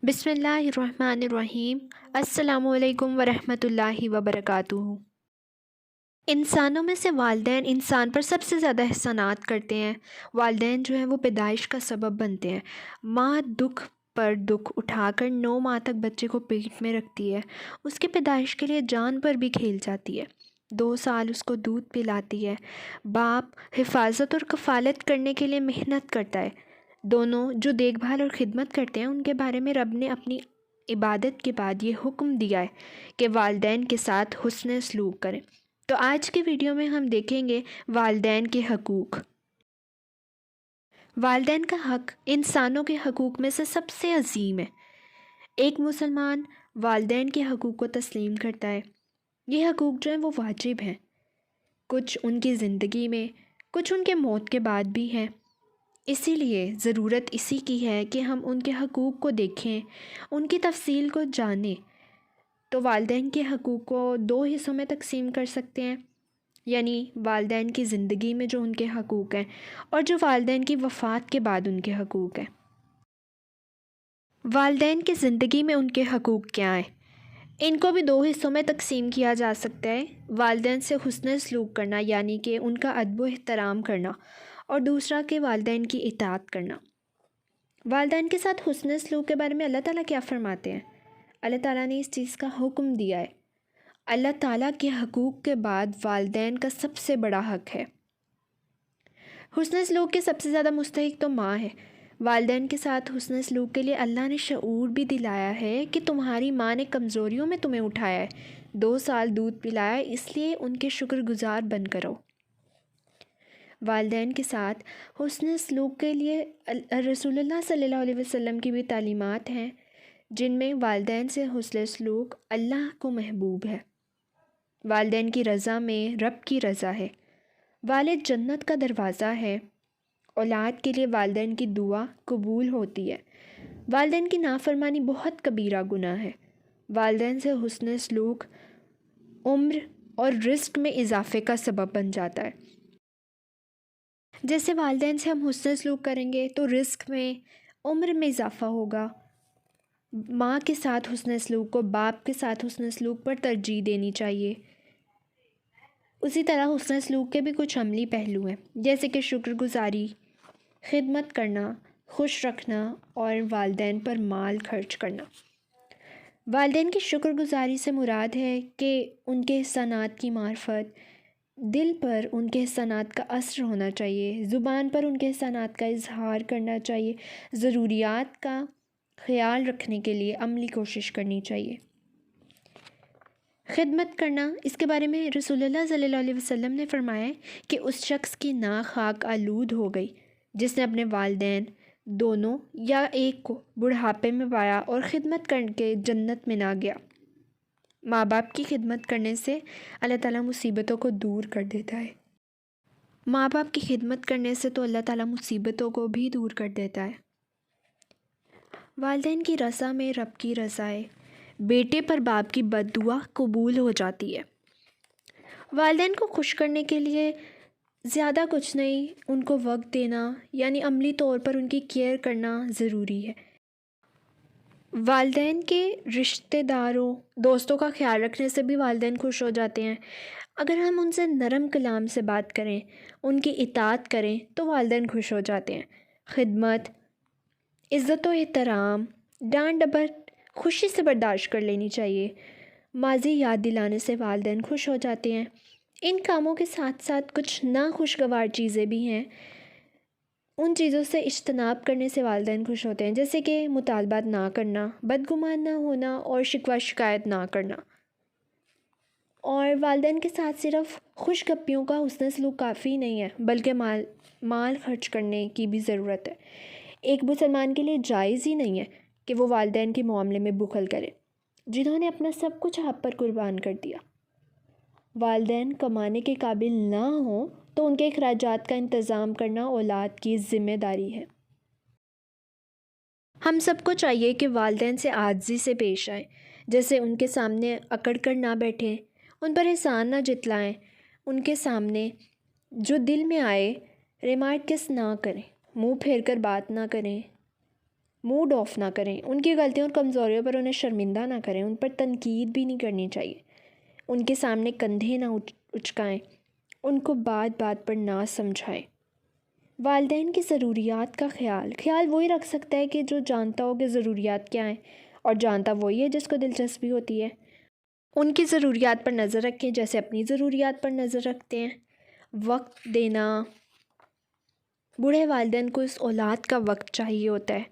بسم اللہ الرحمن الرحیم۔ السلام علیکم ورحمۃ اللہ وبرکاتہ۔ انسانوں میں سے والدین انسان پر سب سے زیادہ احسانات کرتے ہیں۔ والدین جو ہیں وہ پیدائش کا سبب بنتے ہیں۔ ماں دکھ پر دکھ اٹھا کر 9 ماہ تک بچے کو پیٹ میں رکھتی ہے، اس کی پیدائش کے لیے جان پر بھی کھیل جاتی ہے، 2 سال اس کو دودھ پلاتی ہے۔ باپ حفاظت اور کفالت کرنے کے لیے محنت کرتا ہے۔ دونوں جو دیکھ بھال اور خدمت کرتے ہیں ان کے بارے میں رب نے اپنی عبادت کے بعد یہ حکم دیا ہے کہ والدین کے ساتھ حسن سلوک کریں۔ تو آج کی ویڈیو میں ہم دیکھیں گے والدین کے حقوق۔ والدین کا حق انسانوں کے حقوق میں سے سب سے عظیم ہے۔ ایک مسلمان والدین کے حقوق کو تسلیم کرتا ہے۔ یہ حقوق جو ہیں وہ واجب ہیں، کچھ ان کی زندگی میں، کچھ ان کے موت کے بعد بھی ہیں۔ اسی لیے ضرورت اسی کی ہے کہ ہم ان کے حقوق کو دیکھیں، ان کی تفصیل کو جانیں۔ تو والدین کے حقوق کو 2 حصوں میں تقسیم کر سکتے ہیں، یعنی والدین کی زندگی میں جو ان کے حقوق ہیں اور جو والدین کی وفات کے بعد ان کے حقوق ہیں۔ والدین کی زندگی میں ان کے حقوق کیا ہیں؟ ان کو بھی 2 حصوں میں تقسیم کیا جا سکتا ہے۔ والدین سے حسن سلوک کرنا، یعنی کہ ان کا ادب و احترام کرنا، اور دوسرا کہ والدین کی اطاعت کرنا۔ والدین کے ساتھ حسن سلوک کے بارے میں اللہ تعالیٰ کیا فرماتے ہیں؟ اللہ تعالیٰ نے اس چیز کا حکم دیا ہے۔ اللہ تعالیٰ کے حقوق کے بعد والدین کا سب سے بڑا حق ہے۔ حسن سلوک کے سب سے زیادہ مستحق تو ماں ہے۔ والدین کے ساتھ حسن سلوک کے لیے اللہ نے شعور بھی دلایا ہے کہ تمہاری ماں نے کمزوریوں میں تمہیں اٹھایا ہے، 2 سال دودھ پلایا ہے، اس لیے ان کے شکر گزار بن کر رہو۔ والدین کے ساتھ حسن سلوک کے لیے رسول اللہ صلی اللہ علیہ وسلم کی بھی تعلیمات ہیں، جن میں والدین سے حسن سلوک اللہ کو محبوب ہے۔ والدین کی رضا میں رب کی رضا ہے۔ والد جنت کا دروازہ ہے۔ اولاد کے لیے والدین کی دعا قبول ہوتی ہے۔ والدین کی نافرمانی بہت کبیرہ گناہ ہے۔ والدین سے حسن سلوک عمر اور رزق میں اضافے کا سبب بن جاتا ہے۔ جیسے والدین سے ہم حسن سلوک کریں گے تو رزق میں، عمر میں اضافہ ہوگا۔ ماں کے ساتھ حسن سلوک کو باپ کے ساتھ حسن سلوک پر ترجیح دینی چاہیے۔ اسی طرح حسن سلوک کے بھی کچھ عملی پہلو ہیں، جیسے کہ شکر گزاری، خدمت کرنا، خوش رکھنا اور والدین پر مال خرچ کرنا۔ والدین کی شکر گزاری سے مراد ہے کہ ان کے احسانات کی معرفت، دل پر ان کے احسانات کا اثر ہونا چاہیے، زبان پر ان کے احسانات کا اظہار کرنا چاہیے، ضروریات کا خیال رکھنے کے لیے عملی کوشش کرنی چاہیے۔ خدمت کرنا، اس کے بارے میں رسول اللہ صلی اللہ علیہ وسلم نے فرمایا ہے کہ اس شخص کی ناک خاک آلود ہو گئی جس نے اپنے والدین دونوں یا ایک کو بڑھاپے میں پایا اور خدمت کر کے جنت میں نہ گیا۔ ماں باپ کی خدمت کرنے سے اللہ تعالیٰ مصیبتوں کو دور کر دیتا ہے۔ ماں باپ کی خدمت کرنے سے تو اللہ تعالیٰ مصیبتوں کو بھی دور کر دیتا ہے۔ والدین کی رضا میں رب کی رضا ہے۔ بیٹے پر باپ کی بد دعا قبول ہو جاتی ہے۔ والدین کو خوش کرنے کے لیے زیادہ کچھ نہیں، ان کو وقت دینا، یعنی عملی طور پر ان کی کیئر کرنا ضروری ہے۔ والدین کے رشتہ داروں، دوستوں کا خیال رکھنے سے بھی والدین خوش ہو جاتے ہیں۔ اگر ہم ان سے نرم کلام سے بات کریں، ان کی اطاعت کریں تو والدین خوش ہو جاتے ہیں۔ خدمت، عزت و احترام، ڈانٹ ڈپٹ خوشی سے برداشت کر لینی چاہیے۔ ماضی یاد دلانے سے والدین خوش ہو جاتے ہیں۔ ان کاموں کے ساتھ ساتھ کچھ ناخوشگوار چیزیں بھی ہیں، ان چیزوں سے اجتناب کرنے سے والدین خوش ہوتے ہیں، جیسے کہ مطالبات نہ کرنا، بدگمان نہ ہونا اور شکوہ شکایت نہ کرنا۔ اور والدین کے ساتھ صرف خوش گپیوں کا حسن سلوک کافی نہیں ہے، بلکہ مال خرچ کرنے کی بھی ضرورت ہے۔ ایک مسلمان کے لیے جائز ہی نہیں ہے کہ وہ والدین کے معاملے میں بخل کرے، جنہوں نے اپنا سب کچھ آپ پر قربان کر دیا۔ والدین کمانے کے قابل نہ ہوں تو ان کے اخراجات کا انتظام کرنا اولاد کی ذمہ داری ہے۔ ہم سب کو چاہیے کہ والدین سے عاجزی سے پیش آئیں، جیسے ان کے سامنے اکڑ کر نہ بیٹھیں، ان پر احسان نہ جتلائیں، ان کے سامنے جو دل میں آئے ریمارکس نہ کریں، منہ پھیر کر بات نہ کریں، موڈ آف نہ کریں، ان کی غلطیوں اور کمزوریوں پر انہیں شرمندہ نہ کریں، ان پر تنقید بھی نہیں کرنی چاہیے، ان کے سامنے کندھے نہ اچکائیں، ان کو بات بات پر نہ سمجھائیں۔ والدین کی ضروریات کا خیال وہی رکھ سکتا ہے کہ جو جانتا ہو کہ ضروریات کیا ہیں، اور جانتا وہی ہے جس کو دلچسپی ہوتی ہے۔ ان کی ضروریات پر نظر رکھیں جیسے اپنی ضروریات پر نظر رکھتے ہیں۔ وقت دینا، بوڑھے والدین کو اس اولاد کا وقت چاہیے ہوتا ہے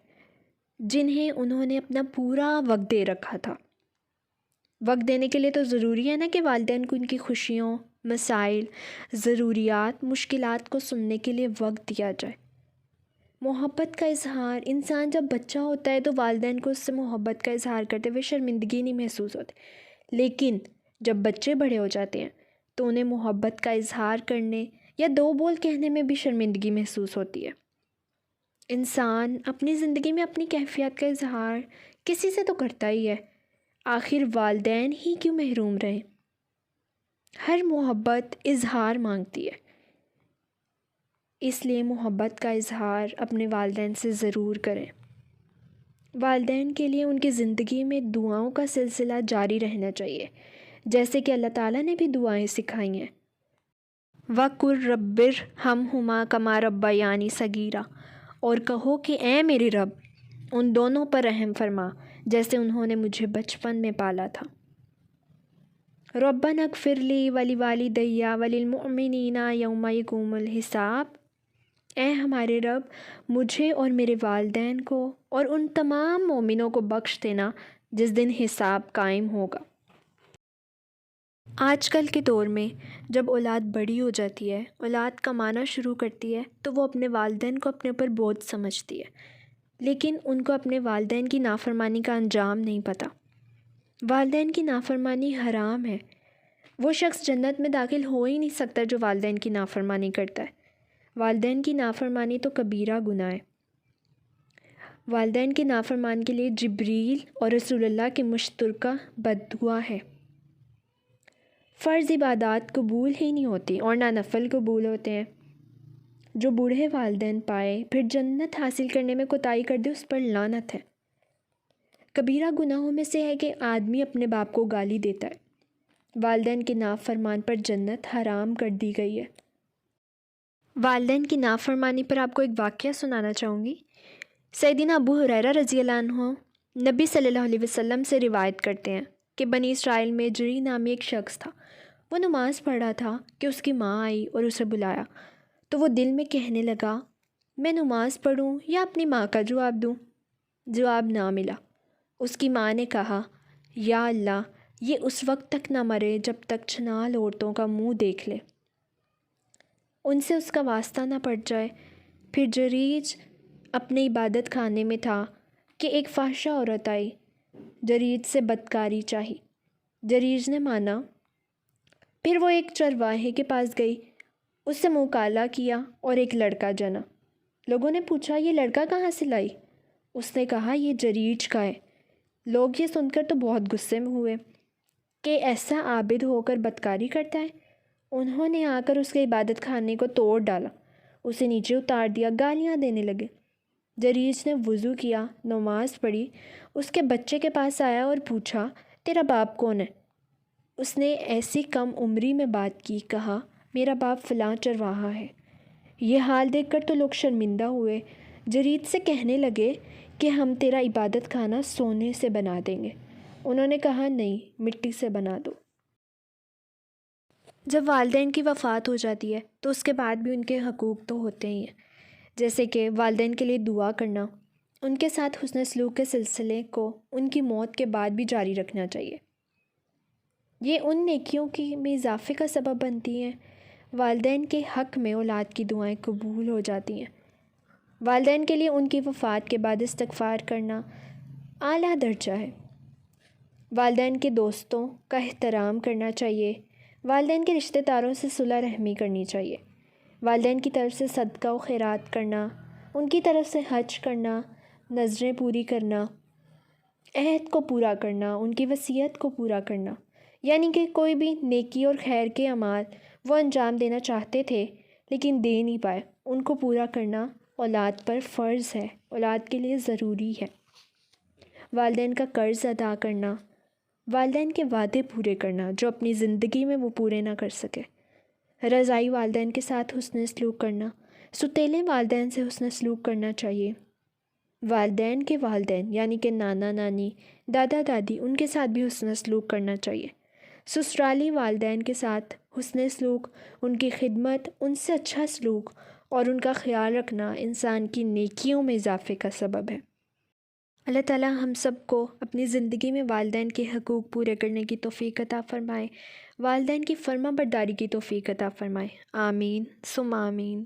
جنہیں انہوں نے اپنا پورا وقت دے رکھا تھا۔ وقت دینے کے لیے تو ضروری ہے نا کہ والدین کو ان کی خوشیوں، مسائل، ضروریات، مشکلات کو سننے کے لیے وقت دیا جائے۔ محبت کا اظہار، انسان جب بچہ ہوتا ہے تو والدین کو اس سے محبت کا اظہار کرتے ہوئے شرمندگی نہیں محسوس ہوتی، لیکن جب بچے بڑے ہو جاتے ہیں تو انہیں محبت کا اظہار کرنے یا دو بول کہنے میں بھی شرمندگی محسوس ہوتی ہے۔ انسان اپنی زندگی میں اپنی کیفیت کا اظہار کسی سے تو کرتا ہی ہے، آخر والدین ہی کیوں محروم رہیں۔ ہر محبت اظہار مانگتی ہے، اس لیے محبت کا اظہار اپنے والدین سے ضرور کریں۔ والدین کے لیے ان کی زندگی میں دعاؤں کا سلسلہ جاری رہنا چاہیے، جیسے کہ اللہ تعالیٰ نے بھی دعائیں سکھائی ہیں۔ وَقُلْ رَبِّ ارْحَمْہُمَا كَمَا رَبَّيَانِي صَغِيرًا، اور کہو کہ اے میرے رب ان دونوں پر رحم فرما جیسے انہوں نے مجھے بچپن میں پالا تھا۔ رَبَّنَا اغْفِرْ لِي وَلِوَالِدَيَّ وَلِلْمُؤْمِنِينَ يَوْمَ يَقُومُ الْحِسَابُ، اے ہمارے رب مجھے اور میرے والدین کو اور ان تمام مومنوں کو بخش دینا جس دن حساب قائم ہوگا۔ آج کل کے دور میں جب اولاد بڑی ہو جاتی ہے، اولاد کمانا شروع کرتی ہے تو وہ اپنے والدین کو اپنے اوپر بوجھ سمجھتی ہے، لیکن ان کو اپنے والدین کی نافرمانی کا انجام نہیں پتہ۔ والدین کی نافرمانی حرام ہے، وہ شخص جنت میں داخل ہو ہی نہیں سکتا جو والدین کی نافرمانی کرتا ہے۔ والدین کی نافرمانی تو کبیرہ گناہ ہے۔ والدین کی نافرمانی کے لیے جبریل اور رسول اللہ کی مشترکہ بددعا ہے۔ فرض عبادات قبول ہی نہیں ہوتی اور نہ نفل قبول ہوتے ہیں۔ جو بوڑھے والدین پائے پھر جنت حاصل کرنے میں کوتاہی کر دے اس پر لعنت ہے۔ کبیرہ گناہوں میں سے ہے کہ آدمی اپنے باپ کو گالی دیتا ہے۔ والدین کے نافرمان پر جنت حرام کر دی گئی ہے۔ والدین کی نافرمانی پر آپ کو ایک واقعہ سنانا چاہوں گی۔ سیدنا ابو ہریرہ رضی اللہ عنہ نبی صلی اللہ علیہ وسلم سے روایت کرتے ہیں کہ بنی اسرائیل میں جری نامی ایک شخص تھا۔ وہ نماز پڑھ رہا تھا کہ اس کی ماں آئی اور اسے بلایا تو وہ دل میں کہنے لگا میں نماز پڑھوں یا اپنی ماں کا جواب دوں۔ جواب نہ ملا۔ اس کی ماں نے کہا یا اللہ یہ اس وقت تک نہ مرے جب تک چھنال عورتوں کا منہ دیکھ لے، ان سے اس کا واسطہ نہ پڑ جائے۔ پھر جریج اپنے عبادت خانے میں تھا کہ ایک فحشہ عورت آئی، جریج سے بدکاری چاہی، جریج نے مانا۔ پھر وہ ایک چرواہے کے پاس گئی، اس سے منہ کالا کیا اور ایک لڑکا جنا۔ لوگوں نے پوچھا یہ لڑکا کہاں سے لائی؟ اس نے کہا یہ جریج کا ہے۔ لوگ یہ سن کر تو بہت غصے میں ہوئے کہ ایسا عابد ہو کر بدکاری کرتا ہے۔ انہوں نے آ کر اس کے عبادت خانے کو توڑ ڈالا، اسے نیچے اتار دیا، گالیاں دینے لگے۔ جریج نے وضو کیا، نماز پڑھی، اس کے بچے کے پاس آیا اور پوچھا تیرا باپ کون ہے؟ اس نے ایسی کم عمری میں بات کی، کہا میرا باپ فلاں چرواہا ہے۔ یہ حال دیکھ کر تو لوگ شرمندہ ہوئے، جریج سے کہنے لگے کہ ہم تیرا عبادت خانہ سونے سے بنا دیں گے۔ انہوں نے کہا نہیں، مٹی سے بنا دو۔ جب والدین کی وفات ہو جاتی ہے تو اس کے بعد بھی ان کے حقوق تو ہوتے ہی ہیں، جیسے کہ والدین کے لیے دعا کرنا، ان کے ساتھ حسن سلوک کے سلسلے کو ان کی موت کے بعد بھی جاری رکھنا چاہیے۔ یہ ان نیکیوں کی میں اضافے کا سبب بنتی ہیں۔ والدین کے حق میں اولاد کی دعائیں قبول ہو جاتی ہیں۔ والدین کے لیے ان کی وفات کے بعد استغفار کرنا اعلیٰ درجہ ہے۔ والدین کے دوستوں کا احترام کرنا چاہیے۔ والدین کے رشتہ داروں سے صلح رحمی کرنی چاہیے۔ والدین کی طرف سے صدقہ و خیرات کرنا، ان کی طرف سے حج کرنا، نذریں پوری کرنا، عہد کو پورا کرنا، ان کی وصیت کو پورا کرنا، یعنی کہ کوئی بھی نیکی اور خیر کے اعمال وہ انجام دینا چاہتے تھے لیکن دے نہیں پائے، ان کو پورا کرنا اولاد پر فرض ہے۔ اولاد کے لیے ضروری ہے۔ والدین کا قرض ادا کرنا، والدین کے وعدے پورے کرنا جو اپنی زندگی میں وہ پورے نہ کر سکے، رضائی والدین کے ساتھ حسن سلوک کرنا، ستیلے والدین سے حسن سلوک کرنا چاہیے۔ والدین کے والدین یعنی کہ نانا نانی، دادا دادی، ان کے ساتھ بھی حسن سلوک کرنا چاہیے۔ سسرالی والدین کے ساتھ حسن سلوک، ان کی خدمت، ان سے اچھا سلوک اور ان کا خیال رکھنا انسان کی نیکیوں میں اضافے کا سبب ہے۔ اللہ تعالیٰ ہم سب کو اپنی زندگی میں والدین کے حقوق پورے کرنے کی توفیق عطا فرمائے، والدین کی فرما برداری کی توفیق عطا فرمائے، آمین ثم آمین۔